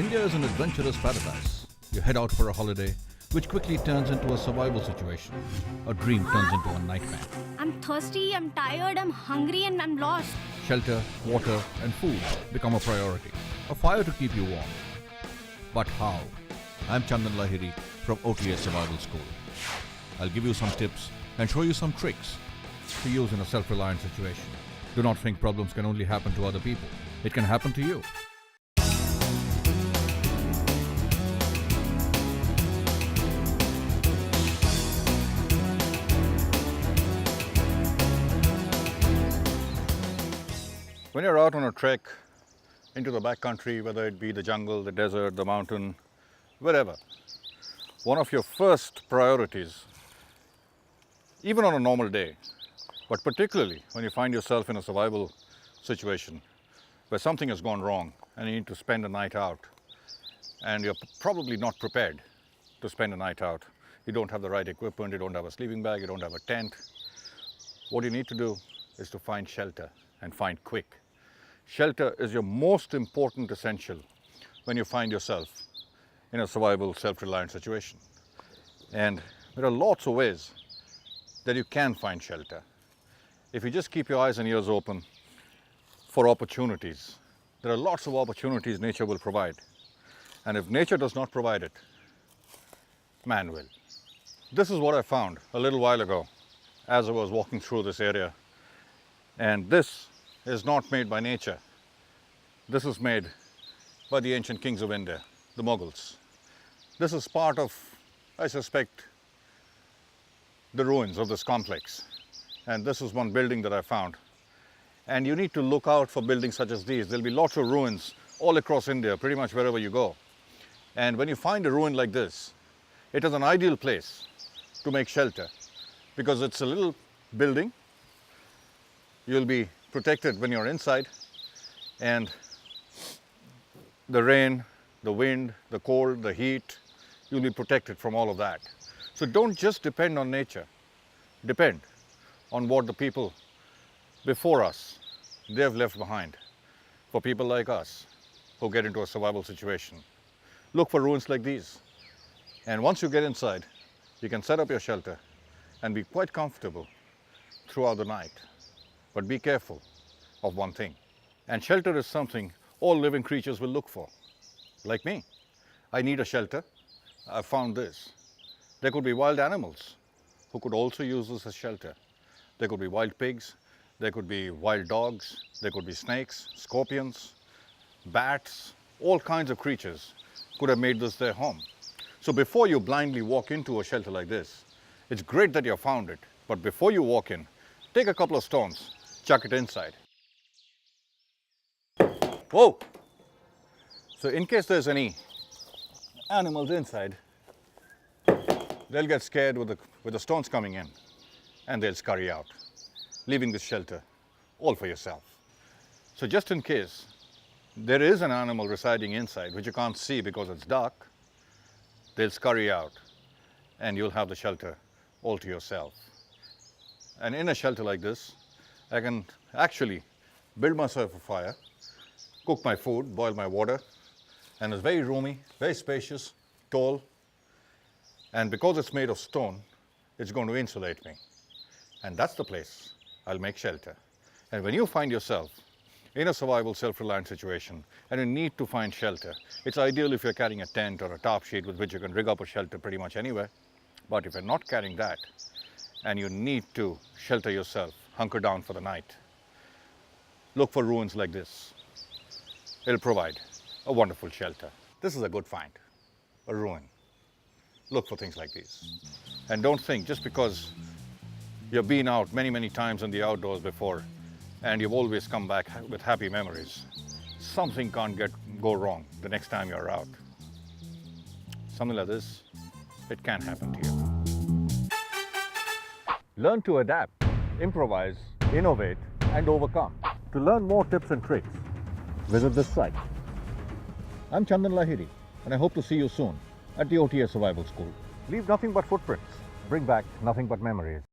India is an adventurous paradise. You head out for a holiday, which quickly turns into a survival situation. A dream turns into a nightmare. I'm thirsty, I'm tired, I'm hungry, and I'm lost. Shelter, water, and food become a priority. A fire to keep you warm. But how? I'm Chandan Lahiri from OTA Survival School. I'll give you some tips and show you some tricks to use in a self-reliant situation. Do not think problems can only happen to other people. It can happen to you. When you're out on a trek into the backcountry, whether it be the jungle, the desert, the mountain, wherever, one of your first priorities, even on a normal day, but particularly when you find yourself in a survival situation where something has gone wrong and you need to spend a night out, and you're probably not prepared to spend a night out. You don't have the right equipment, you don't have a sleeping bag, you don't have a tent. What you need to do is to find shelter, and find quick. Shelter is your most important essential when you find yourself in a survival, self-reliant situation. And there are lots of ways that you can find shelter. If you just keep your eyes and ears open for opportunities, there are lots of opportunities nature will provide. And if nature does not provide it, man will. This is what I found a little while ago as I was walking through this area. And this is not made by nature. This is made by the ancient kings of India, the Mughals. This is part of, I suspect, the ruins of this complex. And this is one building that I found. And you need to look out for buildings such as these. There'll be lots of ruins all across India, pretty much wherever you go. And when you find a ruin like this, it is an ideal place to make shelter because it's a little building. You'll be protected when you're inside, and the rain, the wind, the cold, the heat, you'll be protected from all of that. So don't just depend on nature. Depend on what the people before us, they've left behind for people like us who get into a survival situation. Look for ruins like these. And once you get inside, you can set up your shelter and be quite comfortable throughout the night. But be careful of one thing. And shelter is something all living creatures will look for. Like me, I need a shelter. I found this. There could be wild animals who could also use this as shelter. There could be wild pigs, there could be wild dogs, there could be snakes, scorpions, bats, all kinds of creatures could have made this their home. So before you blindly walk into a shelter like this, it's great that you have found it, but before you walk in, take a couple of stones, chuck it inside. Whoa! So in case there's any animals inside, they'll get scared with the stones coming in and they'll scurry out, leaving this shelter all for yourself. So just in case there is an animal residing inside which you can't see because it's dark, they'll scurry out and you'll have the shelter all to yourself. And in a shelter like this, I can actually build myself a fire, cook my food, boil my water, and it's very roomy, very spacious, tall, and because it's made of stone, it's going to insulate me. And that's the place I'll make shelter. And when you find yourself in a survival, self-reliant situation and you need to find shelter, it's ideal if you're carrying a tent or a tarp sheet with which you can rig up a shelter pretty much anywhere. But if you're not carrying that and you need to shelter yourself, hunker down for the night, look for ruins like this. It'll provide a wonderful shelter. This is a good find, a ruin. Look for things like these. And don't think just because you've been out many, many times in the outdoors before and you've always come back with happy memories, something can't go wrong the next time you're out. Something like this, it can happen to you. Learn to adapt, improvise, innovate, and overcome. To learn more tips and tricks, visit this site. I'm Chandan Lahiri, and I hope to see you soon at the OTA Survival School. Leave nothing but footprints. Bring back nothing but memories.